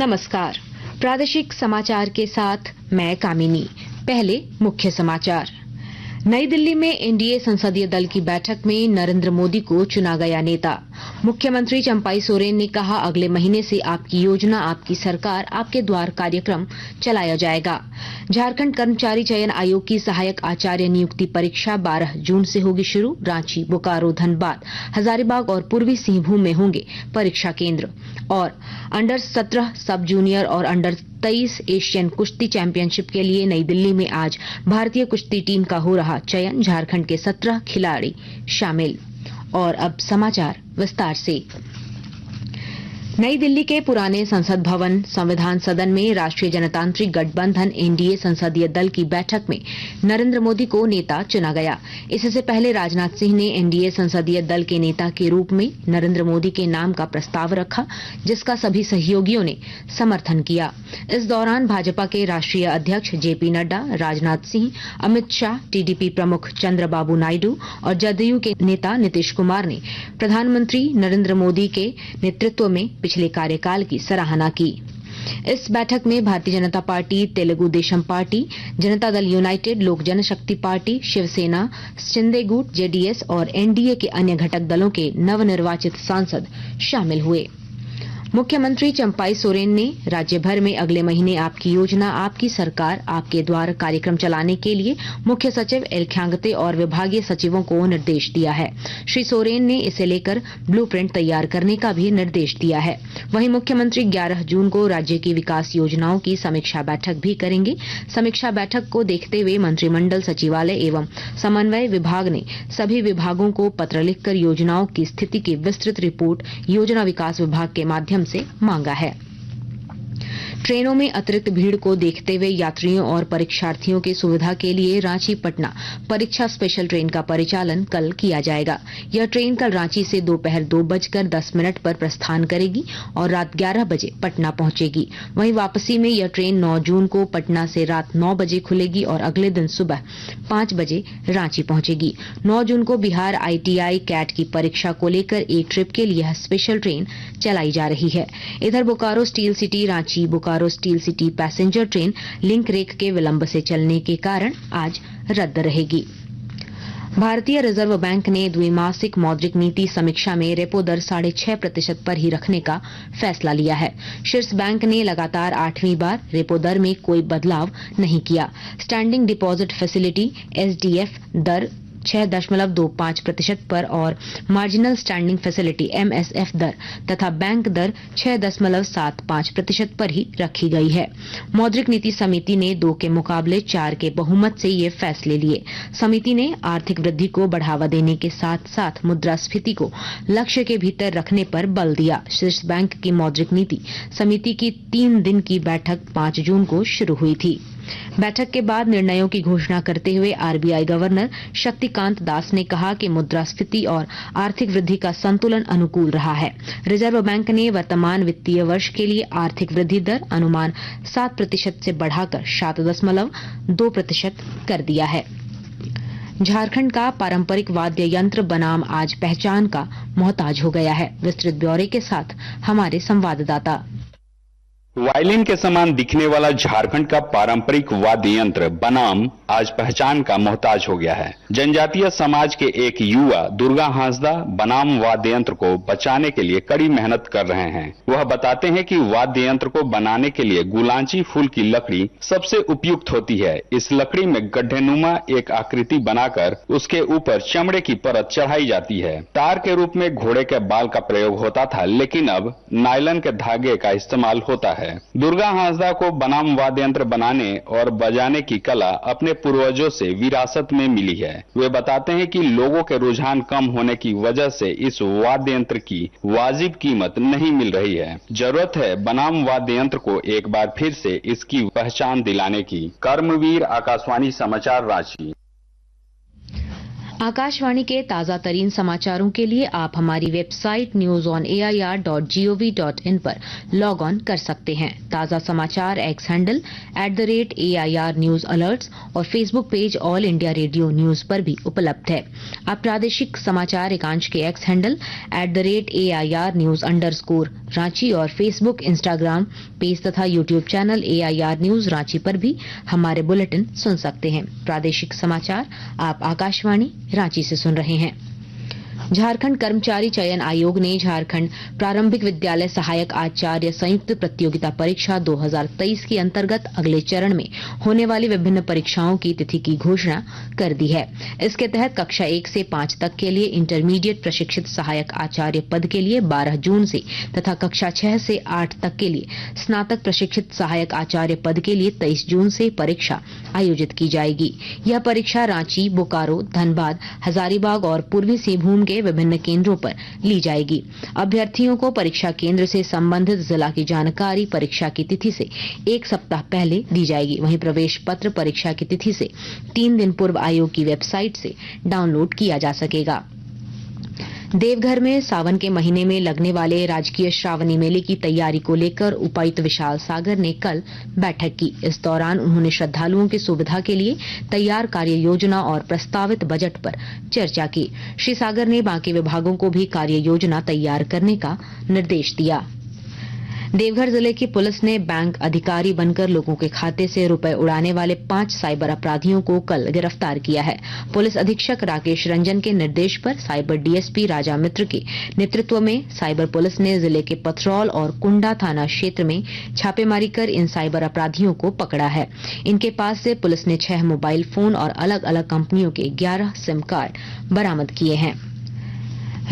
नमस्कार। प्रादेशिक समाचार के साथ मैं कामिनी। पहले मुख्य समाचार। नई दिल्ली में एनडीए संसदीय दल की बैठक में नरेंद्र मोदी को चुना गया नेता। मुख्यमंत्री चंपाई सोरेन ने कहा, अगले महीने से आपकी योजना, आपकी सरकार, आपके द्वार कार्यक्रम चलाया जाएगा। झारखंड कर्मचारी चयन आयोग की सहायक आचार्य नियुक्ति परीक्षा 12 जून से होगी शुरू। रांची, बोकारो, धनबाद, हजारीबाग और पूर्वी सिंहभूम में होंगे परीक्षा केंद्र। और अंडर 17 सब जूनियर और अंडर 23 एशियन कुश्ती चैंपियनशिप के लिए नई दिल्ली में आज भारतीय कुश्ती टीम का हो रहा चयन। झारखंड के 17 खिलाड़ी शामिल। और अब समाचार विस्तार से। नई दिल्ली के पुराने संसद भवन संविधान सदन में राष्ट्रीय जनतांत्रिक गठबंधन एनडीए संसदीय दल की बैठक में नरेंद्र मोदी को नेता चुना गया। इससे पहले राजनाथ सिंह ने एनडीए संसदीय दल के नेता के रूप में नरेंद्र मोदी के नाम का प्रस्ताव रखा, जिसका सभी सहयोगियों ने समर्थन किया। इस दौरान भाजपा के राष्ट्रीय अध्यक्ष जेपी नड्डा, राजनाथ सिंह, अमित शाह, टीडीपी प्रमुख चंद्रबाबू नायडू और जदयू के नेता नीतीश कुमार ने प्रधानमंत्री नरेंद्र मोदी के नेतृत्व में पिछले कार्यकाल की सराहना की। इस बैठक में Bharatiya Janata party, Telugu Desam party, Janata Dal United, लोक जनशक्ति पार्टी, शिवसेना, शिंदे गुट, जेडीएस और एनडीए के अन्य घटक दलों के नवनिर्वाचित सांसद शामिल हुए। मुख्यमंत्री चंपाई सोरेन ने राज्य भर में अगले महीने आपकी योजना, आपकी सरकार, आपके द्वार कार्यक्रम चलाने के लिए मुख्य सचिव एल ख्यांगते और विभागीय सचिवों को निर्देश दिया है। श्री सोरेन ने इसे लेकर ब्लूप्रिंट तैयार करने का भी निर्देश दिया है। वहीं मुख्यमंत्री 11 जून को राज्य की विकास योजनाओं की समीक्षा बैठक भी करेंगे। समीक्षा बैठक को देखते हुए मंत्रिमंडल सचिवालय एवं समन्वय विभाग ने सभी विभागों को पत्र लिखकर योजनाओं की स्थिति की विस्तृत रिपोर्ट योजना विकास विभाग के माध्यम से मांगा है। ट्रेनों में अतिरिक्त भीड़ को देखते हुए यात्रियों और परीक्षार्थियों की सुविधा के लिए रांची पटना परीक्षा स्पेशल ट्रेन का परिचालन कल किया जाएगा। यह ट्रेन कल रांची से दोपहर 2:10 पर प्रस्थान करेगी और रात 11 बजे पटना पहुंचेगी। वहीं वापसी में यह ट्रेन 9 जून को पटना से रात 9 बजे खुलेगी और अगले दिन सुबह 5 बजे रांची पहुंचेगी। 9 जून को बिहार आईटीआई कैट की परीक्षा को लेकर एक ट्रिप के लिए यह स्पेशल ट्रेन चलाई जा रही है। इधर Bokaro steel city Ranchi Bokaro steel city passenger train link rake के विलंब से चलने के कारण आज रद्द रहेगी। भारतीय रिजर्व बैंक ने द्विमासिक मौद्रिक नीति समीक्षा में रेपो दर 6.5% पर ही रखने का फैसला लिया है। शीर्ष बैंक ने लगातार 8वीं बार रेपो दर में कोई बदलाव नहीं किया। स्टैंडिंग डिपॉजिट फैसिलिटी एसडीएफ दर 6.25% पर और मार्जिनल स्टैंडिंग फैसिलिटी एमएसएफ दर तथा बैंक दर 6.75% पर ही रखी गई है। मौद्रिक नीति समिति ने 2 के मुकाबले 4 के बहुमत से ये फैसले लिए। समिति ने आर्थिक वृद्धि को बढ़ावा देने के साथ साथ मुद्रास्फीति को लक्ष्य के भीतर रखने पर बल दिया। शीर्ष बैंक की मौद्रिक नीति समिति की 3 दिन की बैठक 5 जून को शुरू हुई थी। बैठक के बाद निर्णयों की घोषणा करते हुए आरबीआई गवर्नर शक्तिकांत दास ने कहा कि मुद्रास्फीति और आर्थिक वृद्धि का संतुलन अनुकूल रहा है। रिजर्व बैंक ने वर्तमान वित्तीय वर्ष के लिए आर्थिक वृद्धि दर अनुमान 7% से बढ़ाकर 7.2% कर दिया है। झारखंड का पारंपरिक वाद्य यंत्र बनाम आज पहचान का मोहताज हो गया है। विस्तृत ब्यौरे के साथ हमारे संवाददाता। वायलिन के समान दिखने वाला झारखंड का पारंपरिक वाद्य यंत्र बनाम आज पहचान का मोहताज हो गया है। जनजातीय समाज के एक युवा दुर्गा हांसदा बनाम वाद्य यंत्र को बचाने के लिए कड़ी मेहनत कर रहे हैं। वह बताते हैं कि वाद्य यंत्र को बनाने के लिए गुलांची फूल की लकड़ी सबसे उपयुक्त होती है। इस लकड़ी में गड्ढेनुमा एक आकृति बनाकर उसके ऊपर चमड़े की परत चढ़ाई जाती है। तार के रूप में घोड़े के बाल का प्रयोग होता था, लेकिन अब नायलन के धागे का इस्तेमाल होता है। दुर्गा हांसदा को बनाम वाद्य यंत्र बनाने और बजाने की कला अपने पूर्वजों से विरासत में मिली है। वे बताते हैं कि लोगों के रुझान कम होने की वजह से इस वाद्य यंत्र की वाजिब कीमत नहीं मिल रही है। जरूरत है बनाम वाद्य यंत्र को एक बार फिर से इसकी पहचान दिलाने की। कर्मवीर, आकाशवाणी समाचार, रांची। आकाशवाणी के ताजा तरीन समाचारों के लिए आप हमारी वेबसाइट newsonair.gov.in पर लॉग ऑन कर सकते हैं। ताजा समाचार X handle @AIR news alerts और Facebook page All India Radio news पर भी उपलब्ध है। आप प्रादेशिक समाचार एकांश के X handle @AIR news _Ranchi और फेसबुक, इंस्टाग्राम पेज तथा YouTube channel AIR news Ranchi पर भी हमारे बुलेटिन सुन सकते हैं। प्रादेशिक समाचार आप आकाशवाणी रांची से सुन रहे हैं। झारखंड कर्मचारी चयन आयोग ने झारखंड प्रारंभिक विद्यालय सहायक आचार्य संयुक्त प्रतियोगिता परीक्षा 2023 के अंतर्गत अगले चरण में होने वाली विभिन्न परीक्षाओं की तिथि की घोषणा कर दी है। इसके तहत कक्षा 1 से 5 तक के लिए इंटरमीडिएट प्रशिक्षित सहायक आचार्य पद के लिए 12 जून से तथा कक्षा 6 से 8 तक के लिए स्नातक प्रशिक्षित सहायक आचार्य पद के लिए 23 जून से परीक्षा आयोजित की जाएगी। यह परीक्षा रांची, बोकारो, धनबाद, हजारीबाग और पूर्वी सिंहभूम के विभिन्न केंद्रों पर ली जाएगी। अभ्यर्थियों को परीक्षा केंद्र से संबंधित जिला की जानकारी परीक्षा की तिथि से 1 सप्ताह पहले दी जाएगी। वहीं प्रवेश पत्र परीक्षा की तिथि से 3 दिन पूर्व आयोग की वेबसाइट से डाउनलोड किया जा सकेगा। देवघर में सावन के महीने में लगने वाले राजकीय श्रावणी मेले की तैयारी को लेकर उपायुक्त विशाल सागर ने कल बैठक की। इस दौरान उन्होंने श्रद्धालुओं की सुविधा के लिए तैयार कार्य योजना और प्रस्तावित बजट पर चर्चा की। श्री सागर ने बाकी विभागों को भी कार्य योजना तैयार करने का निर्देश दिया। देवघर जिले की पुलिस ने बैंक अधिकारी बनकर लोगों के खाते से रुपए उड़ाने वाले 5 साइबर अपराधियों को कल गिरफ्तार किया है। पुलिस अधीक्षक राकेश रंजन के निर्देश पर साइबर डीएसपी राजा मित्र के नेतृत्व में साइबर पुलिस ने जिले के पथरौल और कुंडा थाना क्षेत्र में छापेमारी कर इन साइबर अपराधियों को पकड़ा है। इनके पास से पुलिस ने 6 मोबाइल फोन और अलग अलग कंपनियों के 11 सिम कार्ड बरामद किए हैं।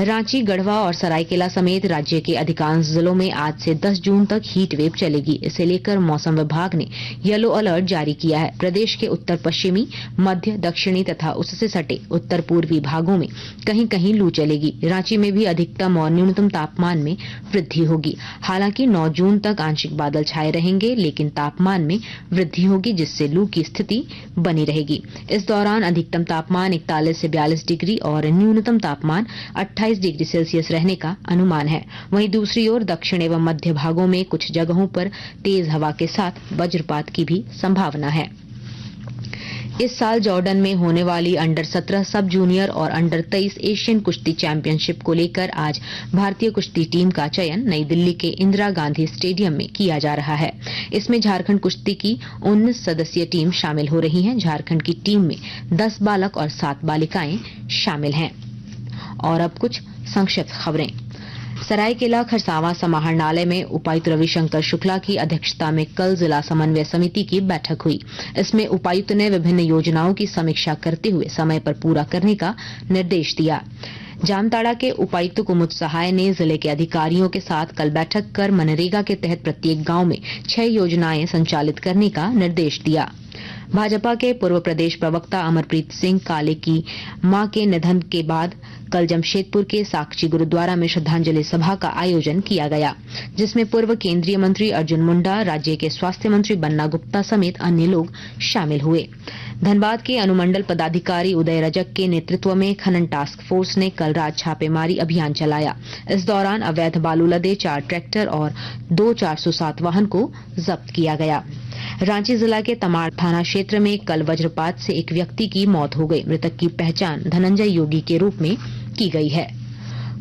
रांची, गढ़वा और सरायकेला समेत राज्य के अधिकांश जिलों में आज से 10 जून तक हीट वेव चलेगी। इसे लेकर मौसम विभाग ने येलो अलर्ट जारी किया है। प्रदेश के उत्तर पश्चिमी, मध्य, दक्षिणी तथा उससे सटे उत्तर पूर्वी भागों में कहीं कहीं लू चलेगी। रांची में भी अधिकतम और न्यूनतम तापमान में वृद्धि होगी। हालांकि 9 जून तक आंशिक बादल छाए रहेंगे, लेकिन तापमान में वृद्धि होगी, जिससे लू की स्थिति बनी रहेगी। इस दौरान अधिकतम तापमान 41 से 42 डिग्री और न्यूनतम तापमान 28 डिग्री सेल्सियस रहने का अनुमान है। वहीं दूसरी ओर दक्षिण एवं मध्य भागों में कुछ जगहों पर तेज हवा के साथ वज्रपात की भी संभावना है। इस साल जॉर्डन में होने वाली अंडर 17 सब जूनियर और अंडर 23 एशियन कुश्ती चैंपियनशिप को लेकर आज भारतीय कुश्ती टीम का चयन नई दिल्ली के इंदिरा गांधी स्टेडियम में किया जा रहा है। इसमें झारखंड कुश्ती की 19 सदस्यीय टीम शामिल हो रही है। झारखंड की टीम में 10 बालक और 7 बालिकाएं शामिल हैं। और अब कुछ संक्षिप्त खबरें। सरायकेला खरसावां समाहरणालय में उपायुक्त रविशंकर शुक्ला की अध्यक्षता में कल जिला समन्वय समिति की बैठक हुई। इसमें उपायुक्त ने विभिन्न योजनाओं की समीक्षा करते हुए समय पर पूरा करने का निर्देश दिया। जामताड़ा के उपायुक्त कुमुद सहाय ने जिले के अधिकारियों के साथ कल बैठक कर मनरेगा के तहत प्रत्येक गांव में 6 योजनाएं संचालित करने का निर्देश दिया। भाजपा के पूर्व प्रदेश प्रवक्ता अमरप्रीत सिंह काले की मां के निधन के बाद कल जमशेदपुर के साक्षी गुरुद्वारा में श्रद्धांजलि सभा का आयोजन किया गया, जिसमें पूर्व केंद्रीय मंत्री अर्जुन मुंडा, राज्य के स्वास्थ्य मंत्री बन्ना गुप्ता समेत अन्य लोग शामिल हुए। धनबाद के अनुमंडल पदाधिकारी उदय रजक के नेतृत्व में खनन टास्क फोर्स ने कल रात छापेमारी अभियान चलाया। इस दौरान अवैध बालू लदे 4 ट्रैक्टर और 2 407 वाहन को जब्त किया गया। रांची जिला के तमाड़ थाना क्षेत्र में कल वज्रपात से एक व्यक्ति की मौत हो गई। मृतक की पहचान धनंजय योगी के रूप में की गई है।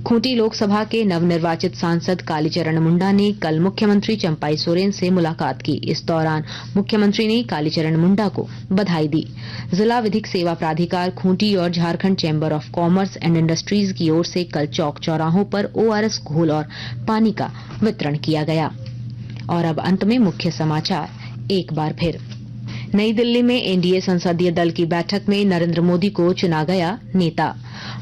खूंटी लोकसभा के नवनिर्वाचित सांसद कालीचरण मुंडा ने कल मुख्यमंत्री चंपाई सोरेन से मुलाकात की। इस दौरान मुख्यमंत्री ने कालीचरण मुंडा को बधाई दी। जिला विधिक सेवा प्राधिकार खूंटी और Jharkhand chamber of commerce and industries की ओर से कल चौक चौराहों पर ORS घोल और पानी का वितरण किया गया। और अब अंत में मुख्य समाचार एक बार फिर। नई दिल्ली में एनडीए संसदीय दल की बैठक में नरेंद्र मोदी को चुना गया नेता।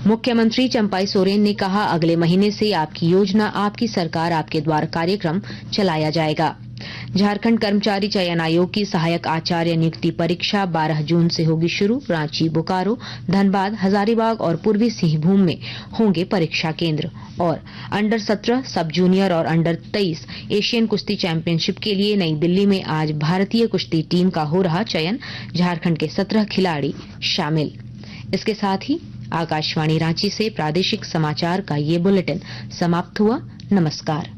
मुख्यमंत्री चंपाई सोरेन ने कहा, अगले महीने से आपकी योजना, आपकी सरकार, आपके द्वार कार्यक्रम चलाया जाएगा। झारखंड कर्मचारी चयन आयोग की सहायक आचार्य नियुक्ति परीक्षा 12 जून से होगी शुरू। रांची, बोकारो, धनबाद, हजारीबाग और पूर्वी सिंहभूम में होंगे परीक्षा केंद्र। और अंडर 17 सब जूनियर और अंडर 23 एशियन कुश्ती चैंपियनशिप के लिए नई दिल्ली में आज भारतीय कुश्ती टीम का हो रहा चयन। झारखंड के 17 खिलाड़ी शामिल। इसके साथ ही आकाशवाणी रांची से प्रादेशिक समाचार का ये बुलेटिन समाप्त हुआ। नमस्कार।